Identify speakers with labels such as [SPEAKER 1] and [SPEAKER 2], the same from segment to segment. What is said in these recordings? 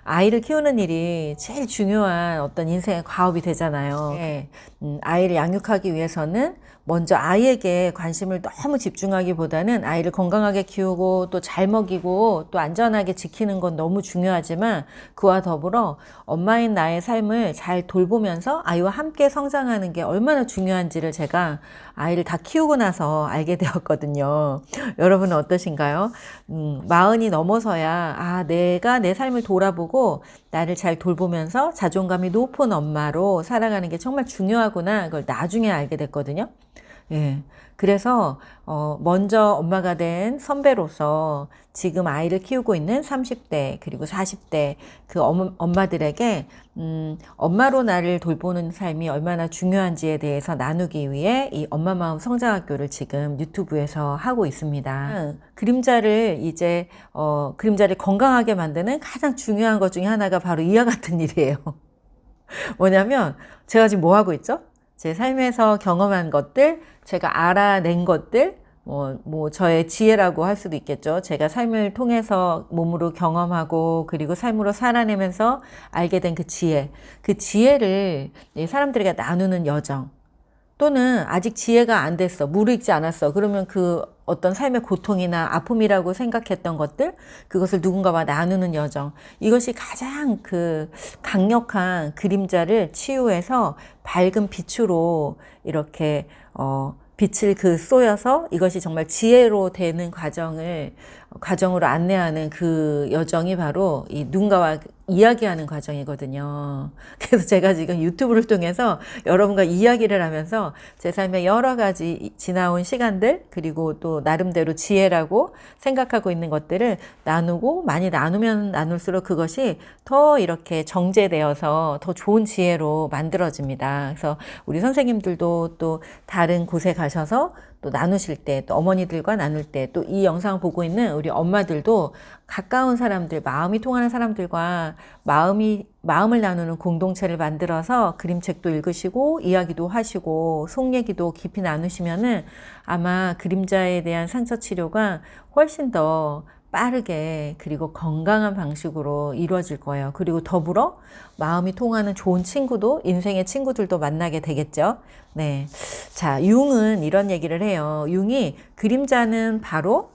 [SPEAKER 1] 아이를 키우는 일이 제일 중요한 어떤 인생의 과업이 되잖아요. 네. 아이를 양육하기 위해서는 먼저 아이에게 관심을 너무 집중하기보다는 아이를 건강하게 키우고 또 잘 먹이고 또 안전하게 지키는 건 너무 중요하지만 그와 더불어 엄마인 나의 삶을 잘 돌보면서 아이와 함께 성장하는 게 얼마나 중요한지를 제가 아이를 다 키우고 나서 알게 되었거든요. 여러분은 어떠신가요? 40이 넘어서야 내가 내 삶을 돌아보고 나를 잘 돌보면서 자존감이 높은 엄마로 살아가는 게 정말 중요하구나, 그걸 나중에 알게 됐거든요. 예. 그래서 먼저 엄마가 된 선배로서 지금 아이를 키우고 있는 30대 그리고 40대 그 엄마들에게 엄마로 나를 돌보는 삶이 얼마나 중요한지에 대해서 나누기 위해 이 엄마 마음 성장학교를 지금 유튜브에서 하고 있습니다. 그림자를 건강하게 만드는 가장 중요한 것 중에 하나가 바로 이와 같은 일이에요. 뭐냐면 제가 지금 뭐 하고 있죠? 제 삶에서 경험한 것들, 제가 알아낸 것들, 저의 지혜라고 할 수도 있겠죠. 제가 삶을 통해서 몸으로 경험하고 그리고 삶으로 살아내면서 알게 된 그 지혜를 사람들에게 나누는 여정. 또는 아직 지혜가 안 됐어, 무르익지 않았어, 그러면 그 어떤 삶의 고통이나 아픔이라고 생각했던 것들, 그것을 누군가와 나누는 여정, 이것이 가장 그 강력한 그림자를 치유해서 밝은 빛으로 이렇게 빛을 쏘여서 이것이 정말 지혜로 되는 과정으로 안내하는 그 여정이 바로 이 누군가와 이야기하는 과정이거든요. 그래서 제가 지금 유튜브를 통해서 여러분과 이야기를 하면서 제 삶의 여러 가지 지나온 시간들, 그리고 또 나름대로 지혜라고 생각하고 있는 것들을 나누고, 많이 나누면 나눌수록 그것이 더 이렇게 정제되어서 더 좋은 지혜로 만들어집니다. 그래서 우리 선생님들도 또 다른 곳에 가셔서 또 나누실 때, 또 어머니들과 나눌 때, 또 이 영상 보고 있는 우리 엄마들도 가까운 사람들, 마음이 통하는 사람들과 마음을 나누는 공동체를 만들어서 그림책도 읽으시고 이야기도 하시고 속 얘기도 깊이 나누시면은 아마 그림자에 대한 상처 치료가 훨씬 더 빠르게 그리고 건강한 방식으로 이루어질 거예요. 그리고 더불어 마음이 통하는 좋은 친구도, 인생의 친구들도 만나게 되겠죠. 네. 자, 융은 이런 얘기를 해요. 융이 그림자는 바로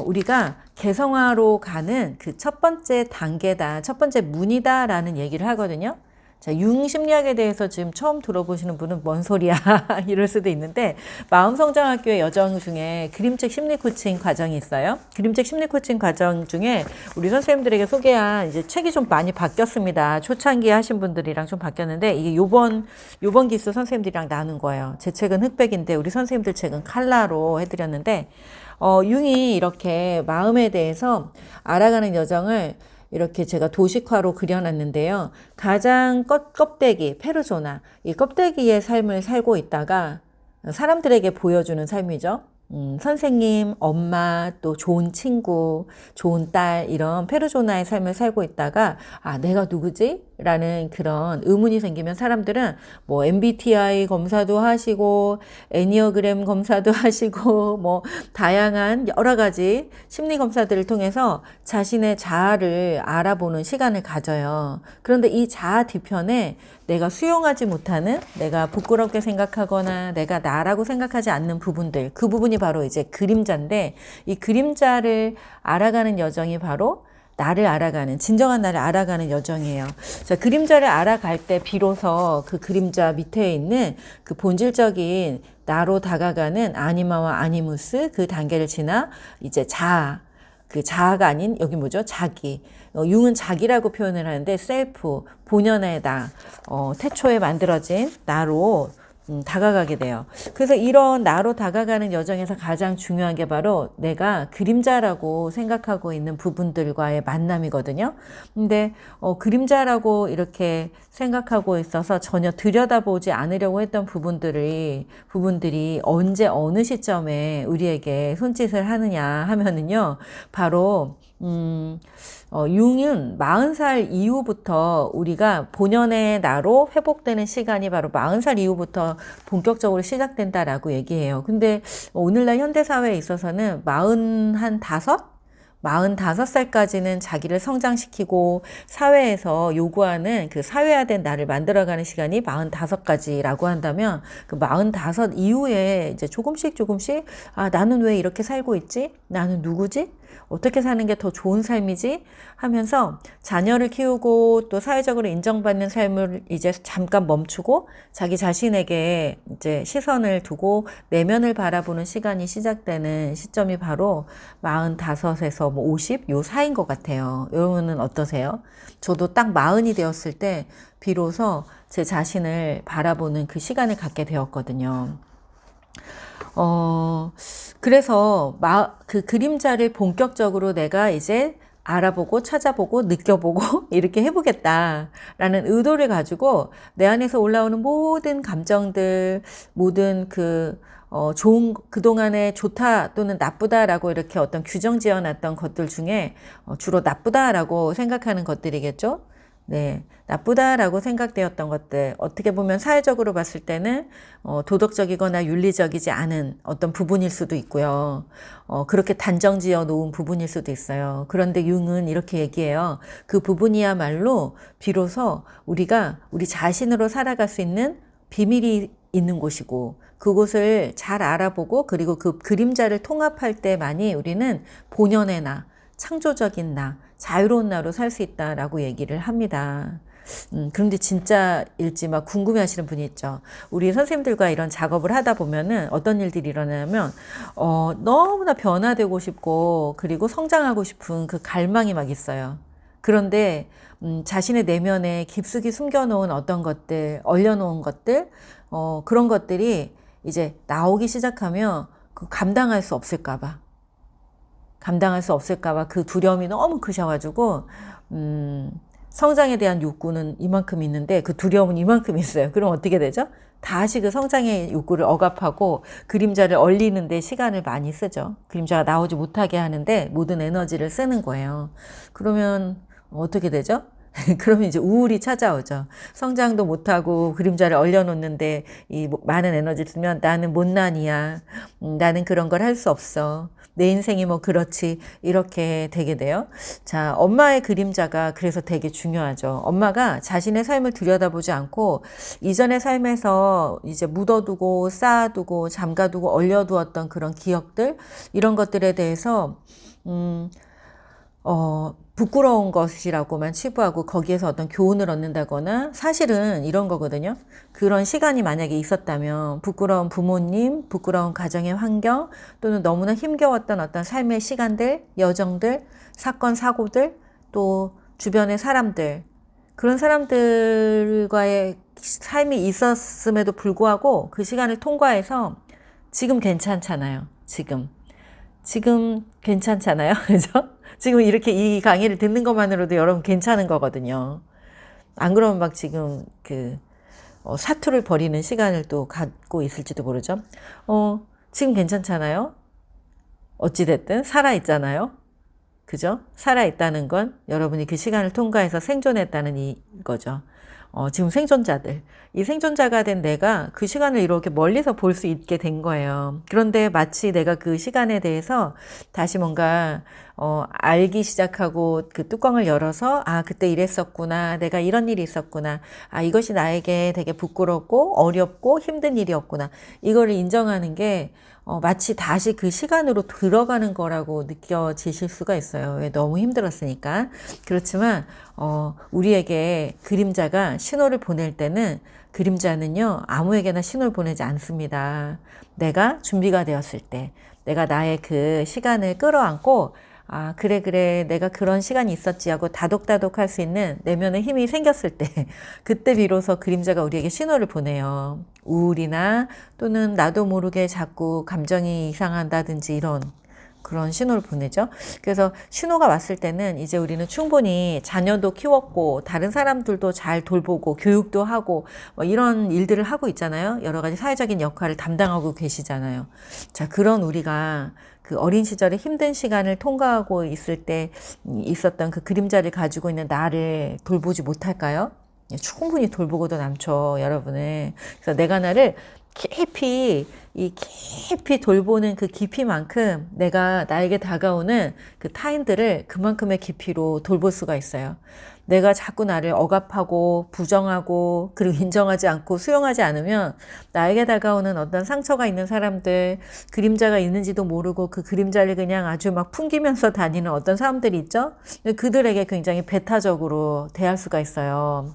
[SPEAKER 1] 우리가 개성화로 가는 그 첫 번째 단계다, 첫 번째 문이다 라는 얘기를 하거든요. 자, 융 심리학에 대해서 지금 처음 들어보시는 분은 뭔 소리야 이럴 수도 있는데, 마음성장학교의 여정 중에 그림책 심리 코칭 과정이 있어요. 그림책 심리 코칭 과정 중에 우리 선생님들에게 소개한 이제 책이 좀 많이 바뀌었습니다. 초창기에 하신 분들이랑 좀 바뀌었는데, 이게 요번 기수 선생님들이랑 나눈 거예요. 제 책은 흑백인데 우리 선생님들 책은 칼라로 해드렸는데, 융이 이렇게 마음에 대해서 알아가는 여정을 이렇게 제가 도식화로 그려놨는데요. 가장 껍데기, 페르소나, 이 껍데기의 삶을 살고 있다가 사람들에게 보여주는 삶이죠. 선생님, 엄마, 또 좋은 친구, 좋은 딸, 이런 페르소나의 삶을 살고 있다가 내가 누구지? 라는 그런 의문이 생기면 사람들은 뭐 MBTI 검사도 하시고 애니어그램 검사도 하시고 뭐 다양한 여러 가지 심리 검사들을 통해서 자신의 자아를 알아보는 시간을 가져요. 그런데 이 자아 뒤편에 내가 수용하지 못하는, 내가 부끄럽게 생각하거나 내가 나라고 생각하지 않는 부분들, 그 부분이 바로 이제 그림자인데, 이 그림자를 알아가는 여정이 바로 나를 알아가는, 진정한 나를 알아가는 여정이에요. 자, 그림자를 알아갈 때 비로소 그 그림자 밑에 있는 그 본질적인 나로 다가가는 아니마와 아니무스, 그 단계를 지나 이제 자아, 그 자아가 아닌 여기 뭐죠? 자기. 융은 자기라고 표현을 하는데 셀프, 본연의 나, 태초에 만들어진 나로 다가가게 돼요. 그래서 이런 나로 다가가는 여정에서 가장 중요한 게 바로 내가 그림자라고 생각하고 있는 부분들과의 만남이거든요. 근데 그림자라고 이렇게 생각하고 있어서 전혀 들여다보지 않으려고 했던 부분들이 언제 어느 시점에 우리에게 손짓을 하느냐 하면은요, 바로 융은 40살 이후부터 우리가 본연의 나로 회복되는 시간이 바로 40살 이후부터 본격적으로 시작된다라고 얘기해요. 근데 오늘날 현대사회에 있어서는 45? 45살까지는 자기를 성장시키고 사회에서 요구하는 그 사회화된 나를 만들어가는 시간이 45까지라고 한다면 그 45 이후에 이제 조금씩 아, 나는 왜 이렇게 살고 있지? 나는 누구지? 어떻게 사는 게 더 좋은 삶이지? 하면서 자녀를 키우고 또 사회적으로 인정받는 삶을 이제 잠깐 멈추고 자기 자신에게 이제 시선을 두고 내면을 바라보는 시간이 시작되는 시점이 바로 45에서 50 요 사이인 것 같아요. 여러분은 어떠세요? 저도 딱 40이 되었을 때 비로소 제 자신을 바라보는 그 시간을 갖게 되었거든요. 그래서 그 그림자를 본격적으로 내가 이제 알아보고 찾아보고 느껴보고 이렇게 해보겠다라는 의도를 가지고 내 안에서 올라오는 모든 감정들, 모든 좋은, 그동안에 좋다 또는 나쁘다라고 이렇게 어떤 규정 지어놨던 것들 중에 주로 나쁘다라고 생각하는 것들이겠죠? 네, 나쁘다라고 생각되었던 것들, 어떻게 보면 사회적으로 봤을 때는 도덕적이거나 윤리적이지 않은 어떤 부분일 수도 있고요. 그렇게 단정지어 놓은 부분일 수도 있어요. 그런데 융은 이렇게 얘기해요. 그 부분이야말로 비로소 우리가 우리 자신으로 살아갈 수 있는 비밀이 있는 곳이고 그곳을 잘 알아보고 그리고 그 그림자를 통합할 때만이 우리는 본연의 나, 창조적인 나, 자유로운 나로 살 수 있다라고 얘기를 합니다. 그런데 진짜일지 막 궁금해 하시는 분이 있죠. 우리 선생님들과 이런 작업을 하다 보면은 어떤 일들이 일어나면, 너무나 변화되고 싶고, 그리고 성장하고 싶은 그 갈망이 막 있어요. 그런데, 자신의 내면에 깊숙이 숨겨놓은 어떤 것들, 얼려놓은 것들, 그런 것들이 이제 나오기 시작하면 감당할 수 없을까봐. 그 두려움이 너무 크셔가지고 성장에 대한 욕구는 이만큼 있는데 그 두려움은 이만큼 있어요. 그럼 어떻게 되죠? 다시 그 성장의 욕구를 억압하고 그림자를 얼리는 데 시간을 많이 쓰죠. 그림자가 나오지 못하게 하는데 모든 에너지를 쓰는 거예요. 그러면 어떻게 되죠? 그러면 이제 우울이 찾아오죠. 성장도 못하고 그림자를 얼려놓는데 이 많은 에너지를 쓰면 나는 못난이야. 나는 그런 걸 할 수 없어. 내 인생이 뭐 그렇지. 이렇게 되게 돼요. 자, 엄마의 그림자가 그래서 되게 중요하죠. 엄마가 자신의 삶을 들여다보지 않고 이전의 삶에서 이제 묻어두고 쌓아두고 잠가두고 얼려두었던 그런 기억들, 이런 것들에 대해서 부끄러운 것이라고만 치부하고 거기에서 어떤 교훈을 얻는다거나, 사실은 이런 거거든요. 그런 시간이 만약에 있었다면 부끄러운 부모님, 부끄러운 가정의 환경, 또는 너무나 힘겨웠던 어떤 삶의 시간들, 여정들, 사건, 사고들, 또 주변의 사람들, 그런 사람들과의 삶이 있었음에도 불구하고 그 시간을 통과해서 지금 괜찮잖아요. 지금 괜찮잖아요. 그죠? 지금 이렇게 이 강의를 듣는 것만으로도 여러분 괜찮은 거거든요. 안 그러면 막 지금 사투를 벌이는 시간을 또 갖고 있을지도 모르죠. 지금 괜찮잖아요. 어찌됐든 살아있잖아요. 그죠? 살아있다는 건 여러분이 그 시간을 통과해서 생존했다는 이거죠. 지금 생존자들, 이 생존자가 된 내가 그 시간을 이렇게 멀리서 볼 수 있게 된 거예요. 그런데 마치 내가 그 시간에 대해서 다시 뭔가 알기 시작하고 그 뚜껑을 열어서 그때 이랬었구나, 내가 이런 일이 있었구나, 이것이 나에게 되게 부끄럽고 어렵고 힘든 일이었구나, 이거를 인정하는 게 마치 다시 그 시간으로 들어가는 거라고 느껴지실 수가 있어요. 왜? 너무 힘들었으니까. 그렇지만 우리에게 그림자가 신호를 보낼 때는, 그림자는요 아무에게나 신호를 보내지 않습니다. 내가 준비가 되었을 때, 내가 나의 그 시간을 끌어안고 그래 내가 그런 시간이 있었지 하고 다독다독 할 수 있는 내면의 힘이 생겼을 때, 그때 비로소 그림자가 우리에게 신호를 보내요. 우울이나 또는 나도 모르게 자꾸 감정이 이상한다든지 이런 그런 신호를 보내죠. 그래서 신호가 왔을 때는 이제 우리는 충분히 자녀도 키웠고 다른 사람들도 잘 돌보고 교육도 하고 뭐 이런 일들을 하고 있잖아요. 여러 가지 사회적인 역할을 담당하고 계시잖아요. 자, 그런 우리가 그 어린 시절에 힘든 시간을 통과하고 있을 때 있었던 그 그림자를 가지고 있는 나를 돌보지 못할까요? 충분히 돌보고도 남죠, 여러분을. 그래서 내가 나를 깊이 돌보는 그 깊이만큼 내가 나에게 다가오는 그 타인들을 그만큼의 깊이로 돌볼 수가 있어요. 내가 자꾸 나를 억압하고 부정하고 그리고 인정하지 않고 수용하지 않으면 나에게 다가오는 어떤 상처가 있는 사람들, 그림자가 있는지도 모르고 그 그림자를 그냥 아주 막 풍기면서 다니는 어떤 사람들이 있죠. 그들에게 굉장히 배타적으로 대할 수가 있어요.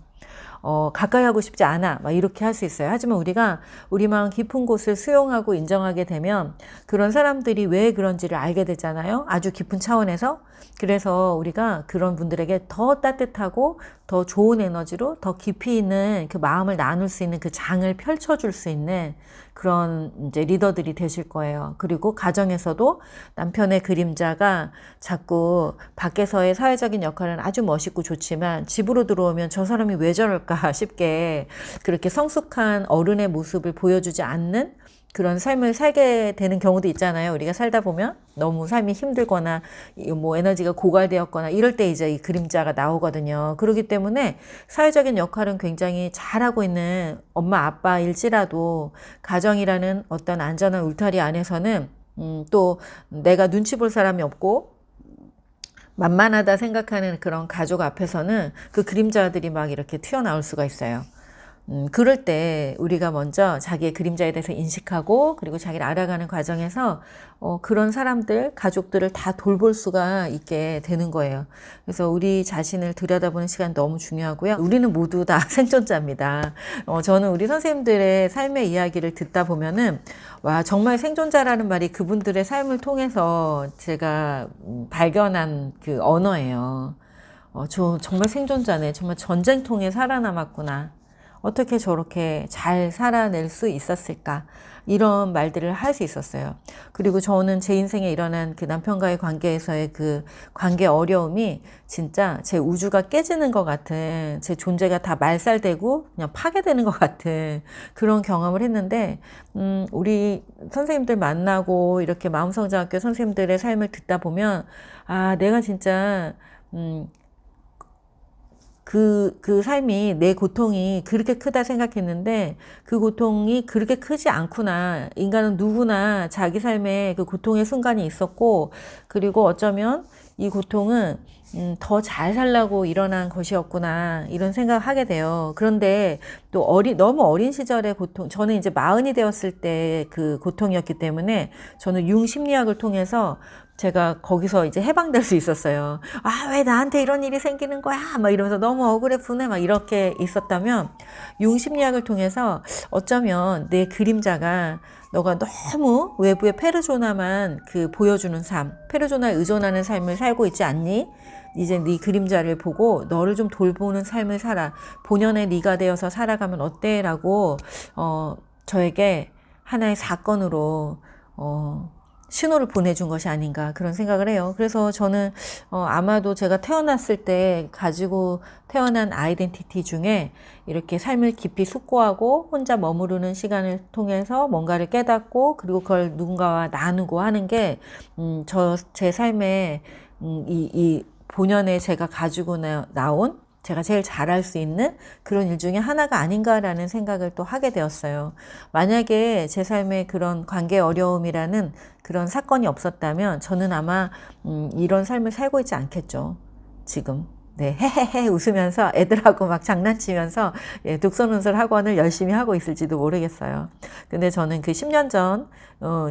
[SPEAKER 1] 가까이 하고 싶지 않아. 막 이렇게 할 수 있어요. 하지만 우리가 우리 마음 깊은 곳을 수용하고 인정하게 되면 그런 사람들이 왜 그런지를 알게 되잖아요. 아주 깊은 차원에서. 그래서 우리가 그런 분들에게 더 따뜻하고 더 좋은 에너지로 더 깊이 있는 그 마음을 나눌 수 있는 그 장을 펼쳐줄 수 있는 그런 이제 리더들이 되실 거예요. 그리고 가정에서도 남편의 그림자가 자꾸 밖에서의 사회적인 역할은 아주 멋있고 좋지만 집으로 들어오면 저 사람이 왜 저럴까 싶게 그렇게 성숙한 어른의 모습을 보여주지 않는 그런 삶을 살게 되는 경우도 있잖아요. 우리가 살다 보면 너무 삶이 힘들거나 뭐 에너지가 고갈되었거나 이럴 때 이제 이 그림자가 나오거든요. 그렇기 때문에 사회적인 역할은 굉장히 잘하고 있는 엄마 아빠일지라도 가정이라는 어떤 안전한 울타리 안에서는 또 내가 눈치 볼 사람이 없고 만만하다 생각하는 그런 가족 앞에서는 그 그림자들이 막 이렇게 튀어나올 수가 있어요. 그럴 때 우리가 먼저 자기의 그림자에 대해서 인식하고 그리고 자기를 알아가는 과정에서 그런 사람들, 가족들을 다 돌볼 수가 있게 되는 거예요. 그래서 우리 자신을 들여다보는 시간 너무 중요하고요. 우리는 모두 다 생존자입니다. 저는 우리 선생님들의 삶의 이야기를 듣다 보면은 와, 정말 생존자라는 말이 그분들의 삶을 통해서 제가 발견한 그 언어예요. 저 정말 생존자네. 정말 전쟁통에 살아남았구나. 어떻게 저렇게 잘 살아낼 수 있었을까? 이런 말들을 할 수 있었어요. 그리고 저는 제 인생에 일어난 그 남편과의 관계에서의 그 관계 어려움이 진짜 제 우주가 깨지는 것 같은, 제 존재가 다 말살되고 그냥 파괴되는 것 같은 그런 경험을 했는데, 우리 선생님들 만나고 이렇게 마음성장학교 선생님들의 삶을 듣다 보면, 아, 내가 진짜, 그 삶이 내 고통이 그렇게 크다 생각했는데 그 고통이 그렇게 크지 않구나. 인간은 누구나 자기 삶에 그 고통의 순간이 있었고 그리고 어쩌면 이 고통은 더 잘 살라고 일어난 것이었구나. 이런 생각을 하게 돼요. 그런데 또 너무 어린 시절의 고통, 저는 이제 40이 되었을 때 그 고통이었기 때문에 저는 융 심리학을 통해서 제가 거기서 이제 해방될 수 있었어요. 아, 왜 나한테 이런 일이 생기는 거야? 막 이러면서 너무 억울해, 분해, 막 이렇게 있었다면, 융심리학을 통해서 어쩌면 내 그림자가 너가 너무 외부의 페르소나만 그 보여주는 삶, 페르소나에 의존하는 삶을 살고 있지 않니? 이제 네 그림자를 보고 너를 좀 돌보는 삶을 살아. 본연의 네가 되어서 살아가면 어때? 라고, 저에게 하나의 사건으로, 신호를 보내준 것이 아닌가 그런 생각을 해요. 그래서 저는 아마도 제가 태어났을 때 가지고 태어난 아이덴티티 중에 이렇게 삶을 깊이 숙고하고 혼자 머무르는 시간을 통해서 뭔가를 깨닫고 그리고 그걸 누군가와 나누고 하는 게 제 삶에 이 본연의 제가 가지고 나온 제가 제일 잘할 수 있는 그런 일 중에 하나가 아닌가라는 생각을 또 하게 되었어요. 만약에 제 삶에 그런 관계 어려움이라는 그런 사건이 없었다면 저는 아마 이런 삶을 살고 있지 않겠죠. 지금. 네, 헤헤헤 웃으면서 애들하고 막 장난치면서 독서논술 학원을 열심히 하고 있을지도 모르겠어요. 근데 저는 그 10년 전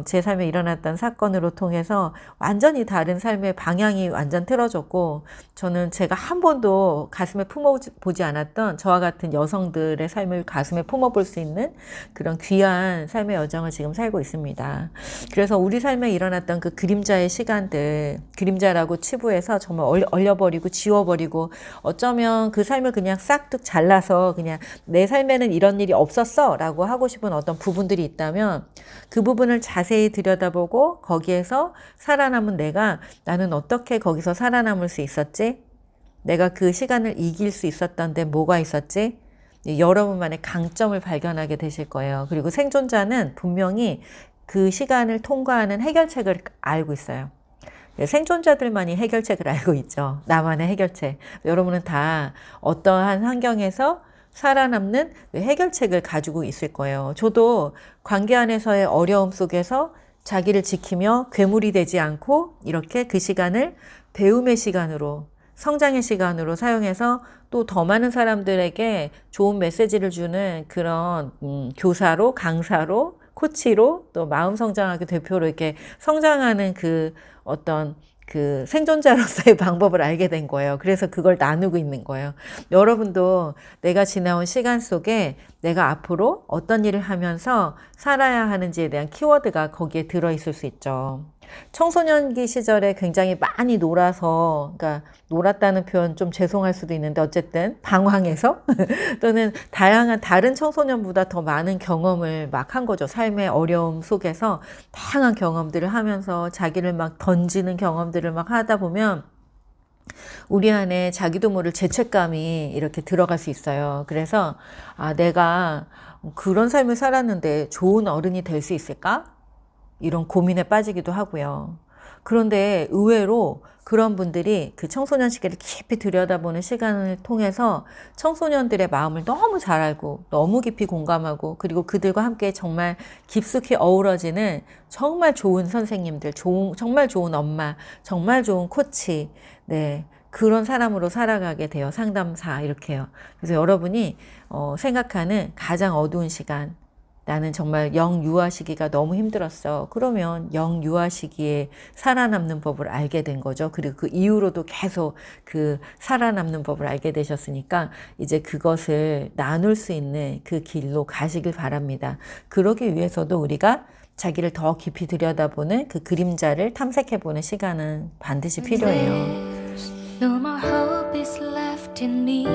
[SPEAKER 1] 제 삶에 일어났던 사건으로 통해서 완전히 다른 삶의 방향이 완전 틀어졌고 저는 제가 한 번도 가슴에 품어보지 않았던 저와 같은 여성들의 삶을 가슴에 품어볼 수 있는 그런 귀한 삶의 여정을 지금 살고 있습니다. 그래서 우리 삶에 일어났던 그 그림자의 시간들, 그림자라고 치부해서 정말 얼려버리고 지워버리고 어쩌면 그 삶을 그냥 싹둑 잘라서 그냥 내 삶에는 이런 일이 없었어 라고 하고 싶은 어떤 부분들이 있다면 그 부분을 자세히 들여다보고 거기에서 살아남은 나는 어떻게 거기서 살아남을 수 있었지? 내가 그 시간을 이길 수 있었던 데 뭐가 있었지? 여러분만의 강점을 발견하게 되실 거예요. 그리고 생존자는 분명히 그 시간을 통과하는 해결책을 알고 있어요. 생존자들만이 해결책을 알고 있죠. 나만의 해결책. 여러분은 다 어떠한 환경에서 살아남는 해결책을 가지고 있을 거예요. 저도 관계 안에서의 어려움 속에서 자기를 지키며 괴물이 되지 않고 이렇게 그 시간을 배움의 시간으로, 성장의 시간으로 사용해서 또 더 많은 사람들에게 좋은 메시지를 주는 그런 교사로, 강사로, 코치로, 또 마음 성장학교 대표로 이렇게 성장하는 그 어떤 그 생존자로서의 방법을 알게 된 거예요. 그래서 그걸 나누고 있는 거예요. 여러분도 내가 지나온 시간 속에 내가 앞으로 어떤 일을 하면서 살아야 하는지에 대한 키워드가 거기에 들어있을 수 있죠. 청소년기 시절에 굉장히 많이 놀아서, 그러니까 놀았다는 표현 좀 죄송할 수도 있는데 어쨌든 방황해서 또는 다양한 다른 청소년보다 더 많은 경험을 막 한 거죠. 삶의 어려움 속에서 다양한 경험들을 하면서 자기를 막 던지는 경험들을 막 하다 보면 우리 안에 자기도 모를 죄책감이 이렇게 들어갈 수 있어요. 그래서 내가 그런 삶을 살았는데 좋은 어른이 될 수 있을까? 이런 고민에 빠지기도 하고요. 그런데 의외로 그런 분들이 그 청소년 시기를 깊이 들여다보는 시간을 통해서 청소년들의 마음을 너무 잘 알고 너무 깊이 공감하고 그리고 그들과 함께 정말 깊숙이 어우러지는 정말 좋은 선생님들, 정말 좋은 엄마, 정말 좋은 코치, 네, 그런 사람으로 살아가게 돼요. 상담사 이렇게요. 그래서 여러분이 생각하는 가장 어두운 시간, 나는 정말 영유아 시기가 너무 힘들었어. 그러면 영유아 시기에 살아남는 법을 알게 된 거죠. 그리고 그 이후로도 계속 그 살아남는 법을 알게 되셨으니까 이제 그것을 나눌 수 있는 그 길로 가시길 바랍니다. 그러기 위해서도 우리가 자기를 더 깊이 들여다보는 그 그림자를 탐색해보는 시간은 반드시 필요해요.
[SPEAKER 2] No more hope is left in me.